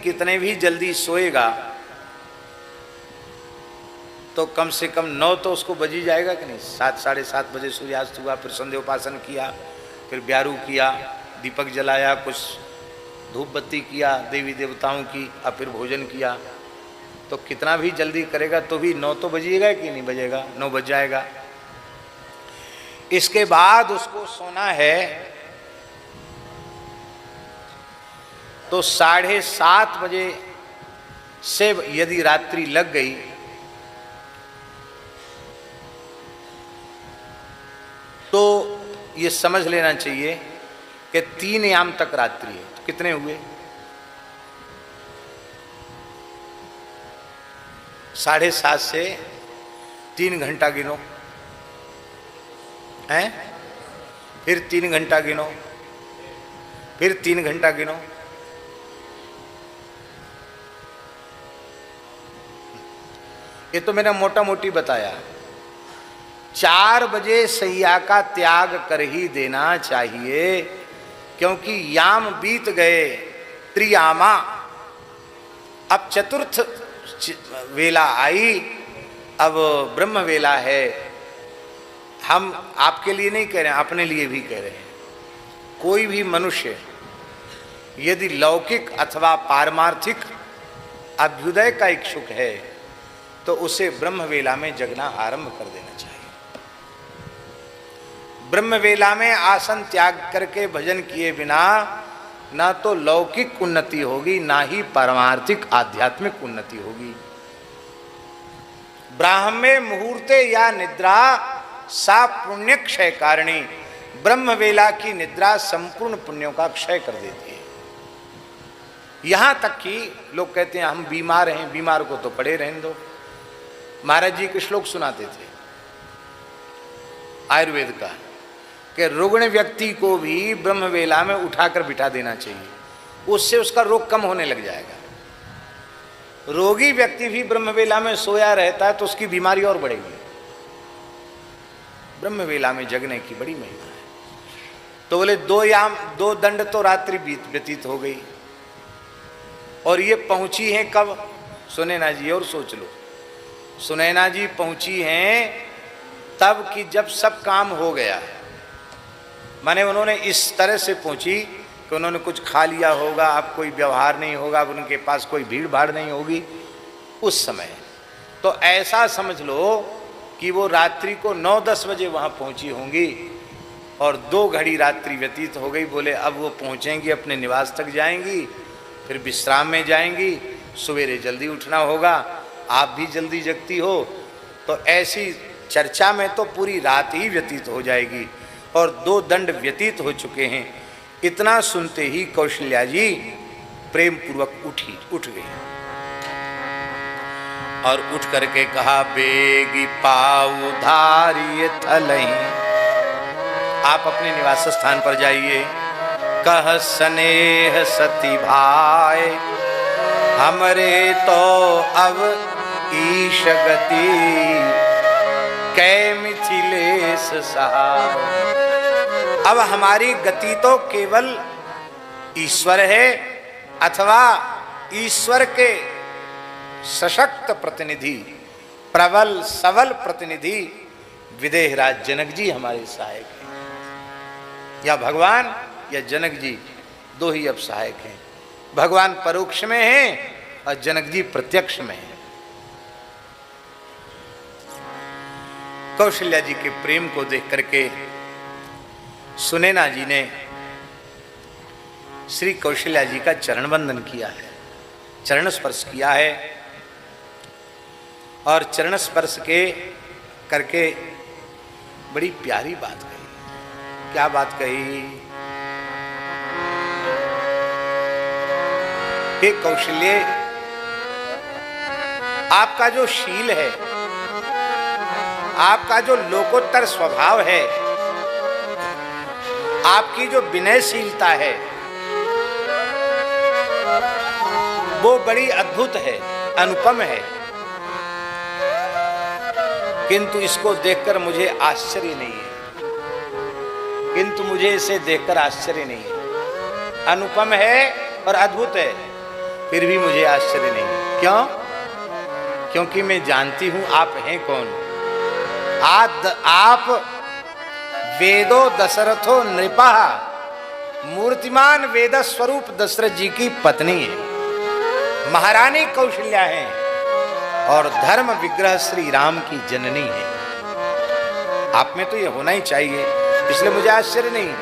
कितने भी जल्दी सोएगा तो कम से कम 9 तो उसको बज ही जाएगा कि नहीं। 7 साढ़े 7 बजे सूर्यास्त हुआ, फिर संध्या उपासन किया, फिर ब्यारू किया, दीपक जलाया, कुछ धूप बत्ती किया देवी देवताओं की, और फिर भोजन किया, तो कितना भी जल्दी करेगा तो भी 9 तो बजिएगा कि नहीं बजेगा, 9 बज जाएगा। इसके बाद उसको सोना है तो 7:30 बजे से यदि रात्रि लग गई तो ये समझ लेना चाहिए कि 3 याम तक रात्रि है। तो कितने हुए? 7:30 से 3 घंटा गिनो, हैं? फिर 3 घंटा गिनो, फिर 3 घंटा गिनो, ये तो मैंने मोटा मोटी बताया। 4 बजे सैया का त्याग कर ही देना चाहिए, क्योंकि याम बीत गए, त्रियामा। अब चतुर्थ वेला आई, अब ब्रह्म वेला है। हम आपके लिए नहीं कह रहे हैं, अपने लिए भी कह रहे हैं। कोई भी मनुष्य यदि लौकिक अथवा पारमार्थिक अभ्युदय का इच्छुक है तो उसे ब्रह्म वेला में जगना आरंभ कर देना चाहिए। ब्रह्म वेला में आसन त्याग करके भजन किए बिना ना तो लौकिक उन्नति होगी, ना ही पारमार्थिक आध्यात्मिक उन्नति होगी। ब्राह्मे मुहूर्ते या निद्रा सा पुण्य क्षय कारिणी। ब्रह्म वेला की निद्रा संपूर्ण पुण्यों का क्षय कर देती है। यहां तक कि लोग कहते हैं हम बीमार हैं, बीमार को तो पड़े रहने दो। महाराज जी के श्लोक सुनाते थे आयुर्वेद का कि रुग्ण व्यक्ति को भी ब्रह्म वेला में उठाकर बिठा देना चाहिए, उससे उसका रोग कम होने लग जाएगा। रोगी व्यक्ति भी ब्रह्म वेला में सोया रहता है तो उसकी बीमारी और बढ़ेगी। ब्रह्म वेला में जगने की बड़ी महिमा है। तो बोले 2 दंड तो रात्रि व्यतीत हो गई, और ये पहुंची हैं कब? सुनैना जी, और सोच लो, सुनैना जी पहुंची हैं तब कि जब सब काम हो गया। माने उन्होंने इस तरह से पहुंची कि उन्होंने कुछ खा लिया होगा, अब कोई व्यवहार नहीं होगा, अब उनके पास कोई भीड़ भाड़ नहीं होगी उस समय। तो ऐसा समझ लो कि वो रात्रि को 9-10 बजे वहाँ पहुँची होंगी, और 2 घड़ी रात्रि व्यतीत हो गई। बोले अब वो पहुँचेंगी, अपने निवास तक जाएंगी, फिर विश्राम में जाएंगी, सवेरे जल्दी उठना होगा। आप भी जल्दी जगती हो, तो ऐसी चर्चा में तो पूरी रात ही व्यतीत हो जाएगी, और 2 दंड व्यतीत हो चुके हैं। इतना सुनते ही कौशल्या जी प्रेम पूर्वक उठ गई, और उठ करके कहा बेगी पाऊ धारिय थलई। आप अपने निवास स्थान पर जाइए। कह स्नेह सती भाई हमरे तो अब ईश गति कै मिथिलेश सहाय। अब हमारी गति तो केवल ईश्वर है, अथवा ईश्वर के सशक्त प्रतिनिधि, प्रबल सबल प्रतिनिधि विदेहराज जनक जी हमारे सहायक हैं। या भगवान या जनक जी, 2 ही अब सहायक हैं। भगवान परोक्ष में हैं और जनक जी प्रत्यक्ष में हैं। कौशल्या जी के प्रेम को देख करके सुनैना जी ने श्री कौशल्या जी का चरण वंदन किया है, चरण स्पर्श किया है, और चरण स्पर्श के करके बड़ी प्यारी बात कही। क्या बात कही? हे कौशल्य, आपका जो शील है, आपका जो लोकोत्तर स्वभाव है, आपकी जो विनयशीलता है, वो बड़ी अद्भुत है, अनुपम है। किंतु इसको देखकर मुझे आश्चर्य नहीं है, किंतु मुझे इसे देखकर आश्चर्य नहीं है। अनुपम है और अद्भुत है, फिर भी मुझे आश्चर्य नहीं। क्यों? क्योंकि मैं जानती हूं आप हैं कौन। आप वेदो दशरथो नृपा, मूर्तिमान वेद स्वरूप दशरथ जी की पत्नी है, महारानी कौशल्या है और धर्म विग्रह श्री राम की जननी है। आप में तो ये होना ही चाहिए, इसलिए मुझे आश्चर्य नहीं है।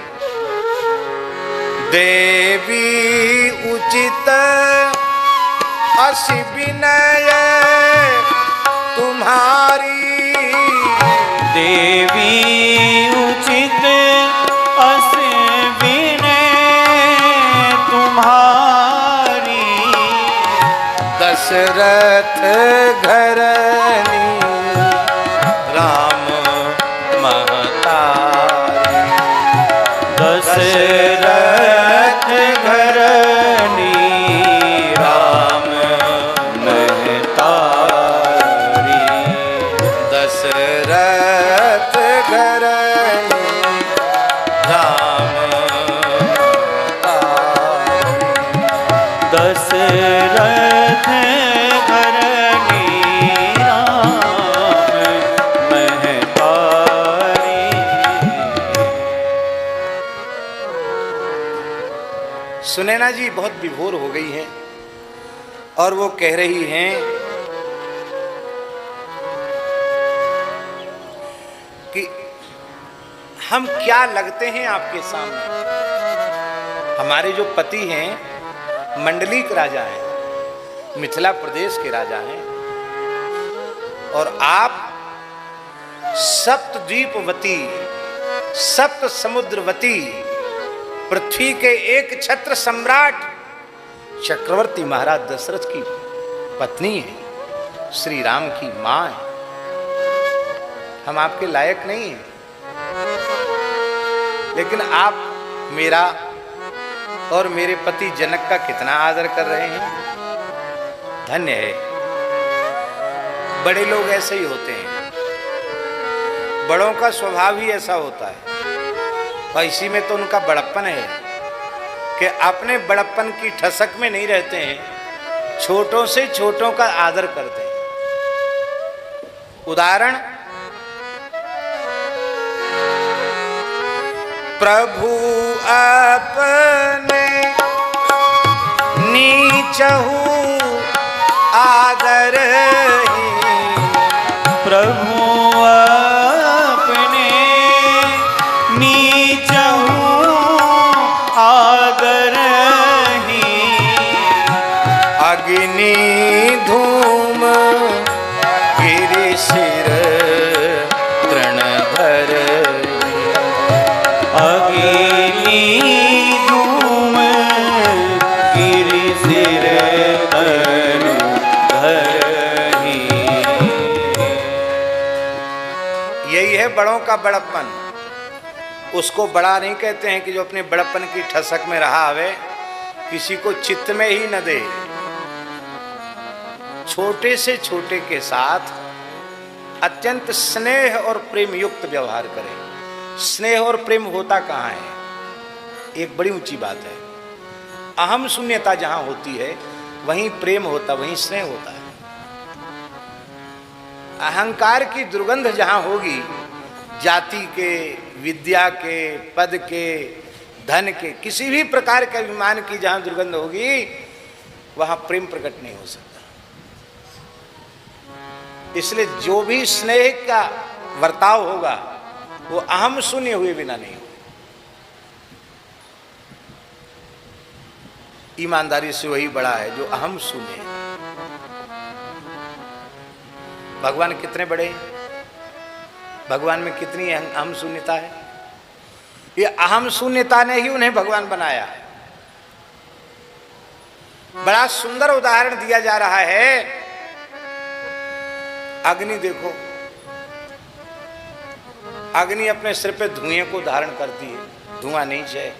देवी उचित असि विनय तुम्हारी, देवी उचित असि विनय तुम्हारी, दशरथ घरनी राम महतारी, दशरथ घरनी राम महतारी, दशरथ घरनी राम महतारी, दशरथ घरनी राम महतारी। सुनैना जी बहुत विभोर हो गई हैं और वो कह रही हैं कि हम क्या लगते हैं आपके सामने। हमारे जो पति हैं मंडलीक राजा हैं, मिथिला प्रदेश के राजा हैं, और आप सप्तद्वीपवती, सप्त समुद्रवती, पृथ्वी के एक छत्र सम्राट चक्रवर्ती महाराज दशरथ की पत्नी है, श्री राम की मां है। हम आपके लायक नहीं हैं, लेकिन आप मेरा और मेरे पति जनक का कितना आदर कर रहे हैं। धन्य है। बड़े लोग ऐसे ही होते हैं, बड़ों का स्वभाव ही ऐसा होता है, और इसी में तो उनका बड़प्पन है कि अपने बड़प्पन की ठसक में नहीं रहते हैं, छोटों से छोटों का आदर करते हैं। उदाहरण, प्रभु अपने नीचहु आदर ही, प्रभु अपने नीचहु आदर ही, अग्नि धूम गिरि सिर तृणधर, अग्नि धूम गिरि सिर तृणधर ही। यही है बड़ों का बड़प्पन। उसको बड़ा नहीं कहते हैं कि जो अपने बड़प्पन की ठसक में रहा आवे, किसी को चित्त में ही न दे। छोटे से छोटे के साथ अत्यंत स्नेह और प्रेम युक्त व्यवहार करें। स्नेह और प्रेम होता कहाँ है? एक बड़ी ऊंची बात है। अहम शून्यता जहां होती है वहीं प्रेम होता, वहीं स्नेह होता है। अहंकार की दुर्गंध जहां होगी, जाति के, विद्या के, पद के, धन के, किसी भी प्रकार के अभिमान की जहां दुर्गंध होगी, वहां प्रेम प्रकट नहीं हो सकता। इसलिए जो भी स्नेह का वर्ताव होगा वो अहम शून्य हुए बिना नहीं होगा। ईमानदारी से वही बड़ा है जो अहम शून्य है। भगवान कितने बड़े हैं, भगवान में कितनी अहम शून्यता है। ये अहम शून्यता ने ही उन्हें भगवान बनाया। बड़ा सुंदर उदाहरण दिया जा रहा है। अग्नि देखो, अग्नि अपने सिर पे धुएं को धारण करती है, धुआं नहीं चाहिए,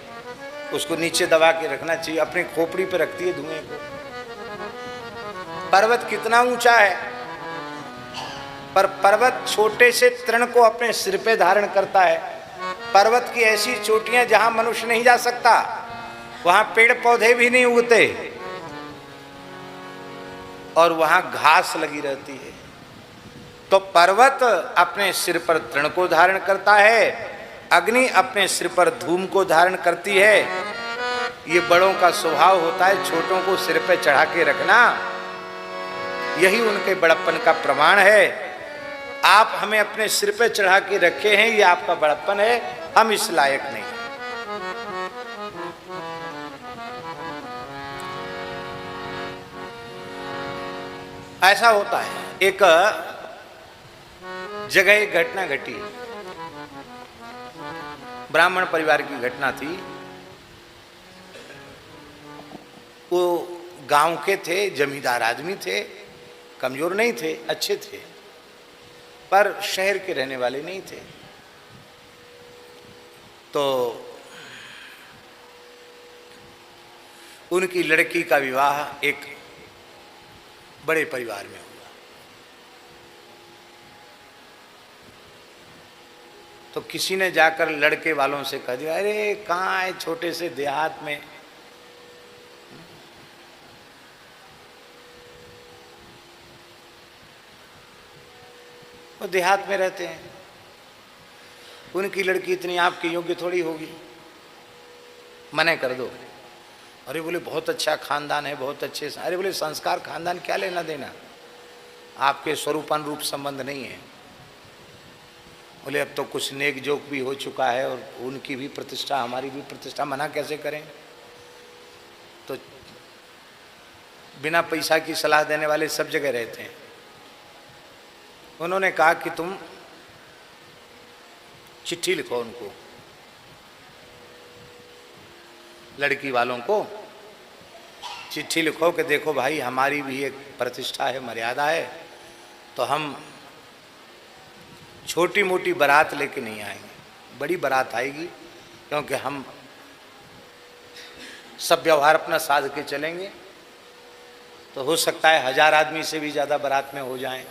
उसको नीचे दबा के रखना चाहिए, अपनी खोपड़ी पे रखती है धुएं को। पर्वत कितना ऊंचा है, पर पर्वत छोटे से तृण को अपने सिर पे धारण करता है। पर्वत की ऐसी चोटियां जहां मनुष्य नहीं जा सकता, वहां पेड़ पौधे भी नहीं उगते, और वहां घास लगी रहती है। तो पर्वत अपने सिर पर तृण को धारण करता है, अग्नि अपने सिर पर धूम को धारण करती है। ये बड़ों का स्वभाव होता है छोटों को सिर पे चढ़ा के रखना, यही उनके बड़प्पन का प्रमाण है। आप हमें अपने सिर पे चढ़ा के रखे हैं, ये आपका बड़प्पन है, हम इस लायक नहीं। ऐसा होता है। एक जगह एक घटना घटी, ब्राह्मण परिवार की घटना थी। वो गांव के थे, जमींदार आदमी थे, कमजोर नहीं थे, अच्छे थे, पर शहर के रहने वाले नहीं थे। तो उनकी लड़की का विवाह एक बड़े परिवार में हुआ। तो किसी ने जाकर लड़के वालों से कह दिया, अरे कहाँ है छोटे से देहात में, वो देहात में रहते हैं, उनकी लड़की इतनी आपके योग्य थोड़ी होगी, मना कर दो। अरे बोले बहुत अच्छा खानदान है, बहुत अच्छे। अरे बोले संस्कार खानदान क्या लेना देना, आपके स्वरूपानुरूप संबंध नहीं है। बोले अब तो कुछ नेक जोक भी हो चुका है और उनकी भी प्रतिष्ठा हमारी भी प्रतिष्ठा, मना कैसे करें। तो बिना पैसा की सलाह देने वाले सब जगह रहते हैं। उन्होंने कहा कि तुम चिट्ठी लिखो उनको, लड़की वालों को चिट्ठी लिखो कि देखो भाई हमारी भी एक प्रतिष्ठा है, मर्यादा है, तो हम छोटी मोटी बारात लेके नहीं आएंगे, बड़ी बारात आएगी, क्योंकि हम सब व्यवहार अपना साध के चलेंगे। तो हो सकता है 1000 आदमी से भी ज़्यादा बारात में हो जाएं।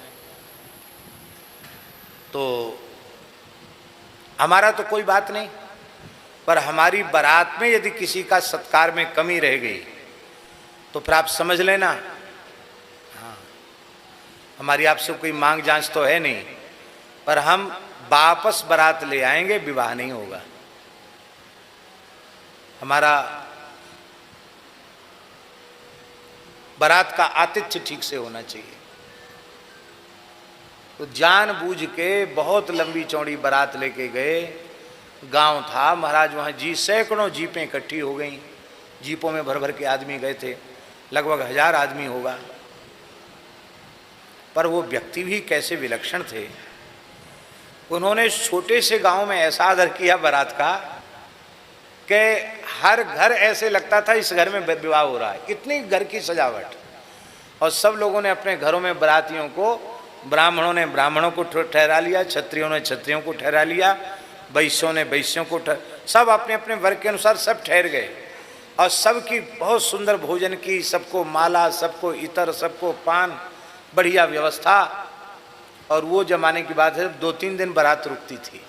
तो हमारा तो कोई बात नहीं, पर हमारी बारात में यदि किसी का सत्कार में कमी रह गई तो फिर आप समझ लेना। हाँ, हमारी आपसे कोई मांग जांच तो है नहीं, पर हम वापस बारात ले आएंगे, विवाह नहीं होगा। हमारा बारात का आतिथ्य ठीक से होना चाहिए। तो जानबूझ के बहुत लंबी चौड़ी बारात लेके गए। गांव था महाराज, वहाँ सैकड़ों जीपें इकट्ठी हो गई, जीपों में भर भर के आदमी गए थे, लगभग 1000 आदमी होगा। पर वो व्यक्ति भी कैसे विलक्षण थे। उन्होंने छोटे से गांव में ऐसा आदर किया बारात का कि हर घर ऐसे लगता था इस घर में विवाह हो रहा है, इतनी घर की सजावट। और सब लोगों ने अपने घरों में बारातियों को, ब्राह्मणों ने ब्राह्मणों को ठहरा लिया, क्षत्रियों ने क्षत्रियों को ठहरा लिया, वैश्यों ने वैश्यों को सब अपने अपने वर्ग के अनुसार सब ठहर गए। और सबकी बहुत सुंदर भोजन की, सबको माला, सबको इतर, सबको पान, बढ़िया व्यवस्था। और वो जमाने की बात है, 2-3 दिन बारात रुकती थी।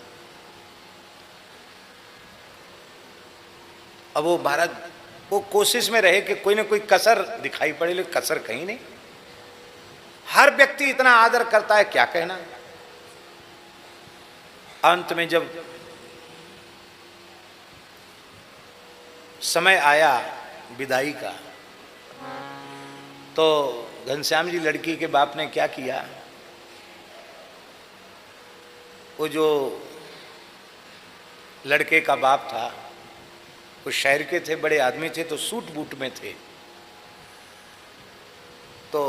अब वो भारत वो कोशिश में रहे कि कोई ना कोई कसर दिखाई पड़े, लेकिन कसर कहीं नहीं। हर व्यक्ति इतना आदर करता है, क्या कहना। अंत में जब समय आया विदाई का, तो घनश्याम जी लड़की के बाप ने क्या किया, वो जो लड़के का बाप था वो शहर के थे, बड़े आदमी थे, तो सूट बूट में थे। तो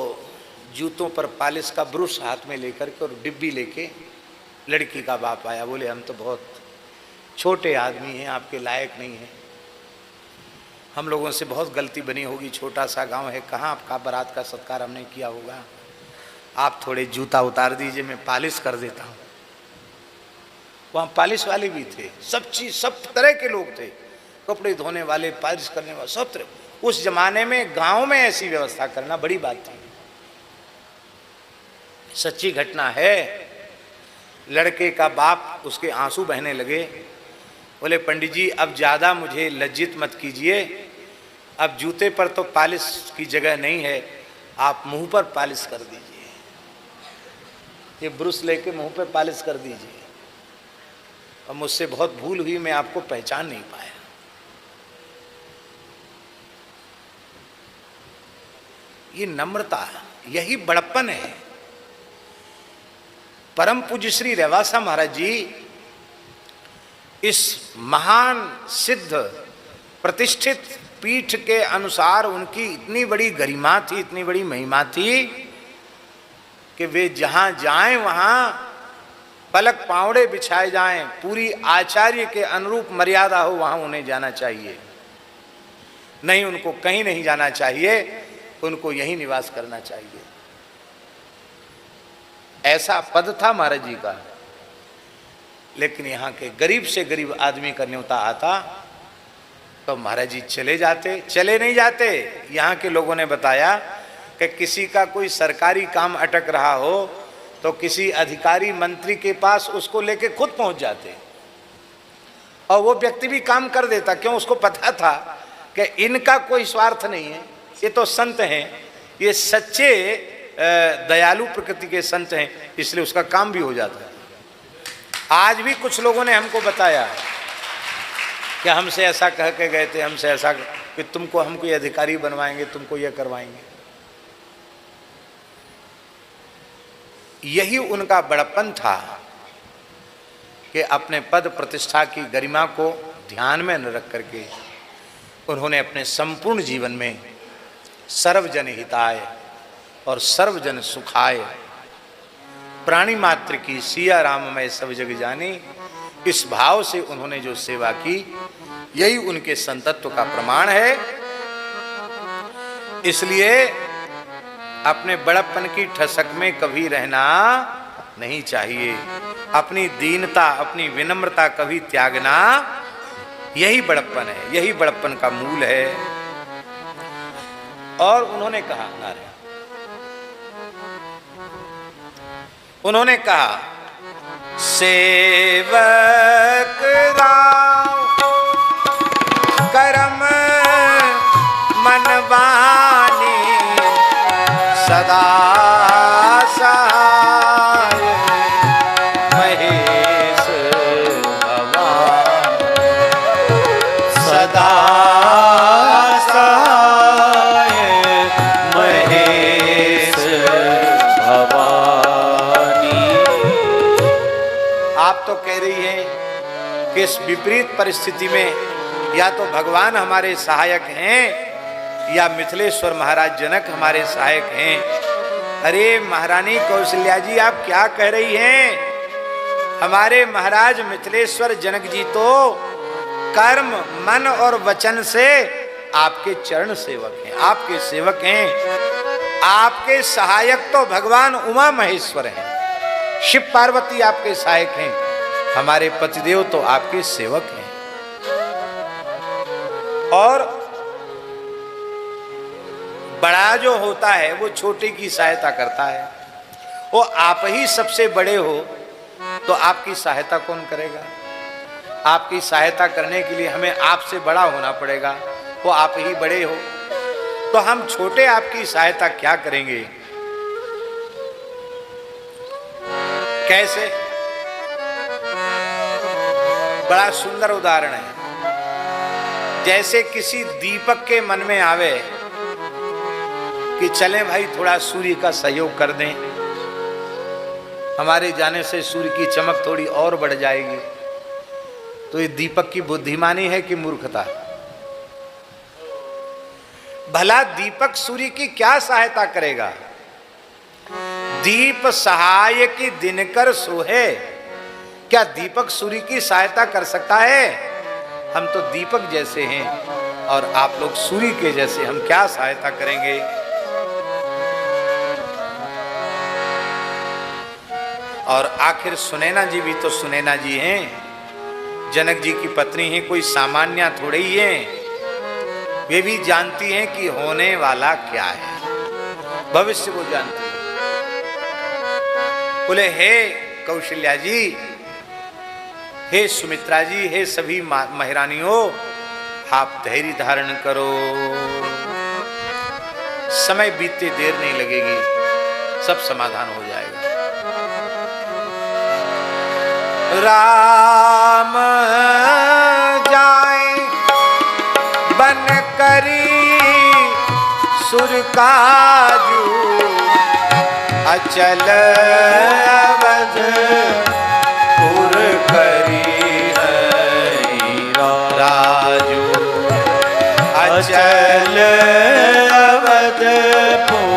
जूतों पर पालिश का ब्रुश हाथ में लेकर के और डिब्बी लेके लड़की का बाप आया। बोले हम तो बहुत छोटे आदमी हैं, आपके लायक नहीं हैं, हम लोगों से बहुत गलती बनी होगी, छोटा सा गांव है, कहाँ आपका बारात का सत्कार हमने किया होगा, आप थोड़े जूता उतार दीजिए, मैं पालिश कर देता हूँ। वहाँ पालिश वाले भी थे, सब चीज़, सब तरह के लोग थे, कपड़े धोने वाले, पालिश करने वाले, सब तरह। उस जमाने में गांव में ऐसी व्यवस्था करना बड़ी बात थी। सच्ची घटना है। लड़के का बाप, उसके आंसू बहने लगे। बोले पंडित जी अब ज़्यादा मुझे लज्जित मत कीजिए, अब जूते पर तो पालिश की जगह नहीं है, आप मुंह पर पालिश कर दीजिए, ये ब्रश लेके मुंह पे पालिश कर दीजिए। और मुझसे बहुत भूल हुई, मैं आपको पहचान नहीं पाया। ये नम्रता, यही बड़प्पन है। परम पूज्य श्री रेवासा महाराज जी इस महान सिद्ध प्रतिष्ठित पीठ के अनुसार उनकी इतनी बड़ी गरिमा थी, इतनी बड़ी महिमा थी कि वे जहां जाएं वहां पलक पावड़े बिछाए जाएं, पूरी आचार्य के अनुरूप मर्यादा हो वहां उन्हें जाना चाहिए। नहीं, उनको कहीं नहीं जाना चाहिए, उनको यहीं निवास करना चाहिए। ऐसा पद था महाराज जी का। लेकिन यहाँ के गरीब से गरीब आदमी का न्योता आता तो महाराज जी चले जाते, चले नहीं जाते। यहाँ के लोगों ने बताया कि किसी का कोई सरकारी काम अटक रहा हो तो किसी अधिकारी मंत्री के पास उसको लेके खुद पहुंच जाते और वो व्यक्ति भी काम कर देता। क्यों? उसको पता था कि इनका कोई स्वार्थ नहीं है, ये तो संत हैं, ये सच्चे दयालु प्रकृति के संत हैं, इसलिए उसका काम भी हो जाता है। आज भी कुछ लोगों ने हमको बताया कि हमसे ऐसा कह के गए थे, हमसे ऐसा कि तुमको हम कोई अधिकारी बनवाएंगे, तुमको यह करवाएंगे। यही उनका बड़प्पन था कि अपने पद प्रतिष्ठा की गरिमा को ध्यान में न रख करके उन्होंने अपने संपूर्ण जीवन में सर्वजन हिताय और सर्वजन सुखाय, प्राणी मात्र की सिया राम मैं सब जग जानी, इस भाव से उन्होंने जो सेवा की, यही उनके संतत्व का प्रमाण है। इसलिए अपने बड़प्पन की ठसक में कभी रहना नहीं चाहिए। अपनी दीनता, अपनी विनम्रता कभी त्यागना, यही बड़प्पन है, यही बड़प्पन का मूल है। और उन्होंने कहा, उन्होंने कहा, सेवक राम करम मन बानी सदा सहाय महेश भवान सदा सहाय महेश भवानी। आप तो कह रही हैं कि इस विपरीत परिस्थिति में या तो भगवान हमारे सहायक हैं या मिथिलेश्वर महाराज जनक हमारे सहायक हैं। अरे महारानी कौशल्या जी, आप क्या कह रही हैं? हमारे महाराज मिथिलेश्वर जनक जी तो कर्म, मन और वचन से आपके चरण सेवक हैं, आपके सेवक हैं। आपके सहायक तो भगवान उमा महेश्वर हैं, शिव पार्वती आपके सहायक हैं। हमारे पतिदेव तो आपके सेवक हैं। और बड़ा जो होता है वो छोटे की सहायता करता है। वो आप ही सबसे बड़े हो तो आपकी सहायता कौन करेगा? आपकी सहायता करने के लिए हमें आपसे बड़ा होना पड़ेगा। वो आप ही बड़े हो तो हम छोटे आपकी सहायता क्या करेंगे? कैसे? बड़ा सुंदर उदाहरण है। जैसे किसी दीपक के मन में आवे कि चलें भाई थोड़ा सूर्य का सहयोग कर दें, हमारे जाने से सूर्य की चमक थोड़ी और बढ़ जाएगी। तो ये दीपक की बुद्धिमानी है कि मूर्खता? भला दीपक सूर्य की क्या सहायता करेगा? दीप सहाय की दिनकर सोहे, क्या दीपक सूर्य की सहायता कर सकता है? हम तो दीपक जैसे हैं और आप लोग सूर्य के जैसे, हम क्या सहायता करेंगे? और आखिर सुनैना जी भी तो सुनैना जी हैं, जनक जी की पत्नी हैं, कोई सामान्य थोड़े ही हैं। वे भी जानती हैं कि होने वाला क्या है, भविष्य को जानती हैं। बोले, हे कौशल्या जी, हे सुमित्रा जी, हे सभी महारानियों, आप धैर्य धारण करो। समय बीतते देर नहीं लगेगी, सब समाधान हो जाएगा। राम जाए बन करी सुर काजू, अचल अवध पुर करी राजू, अचल अवध पुर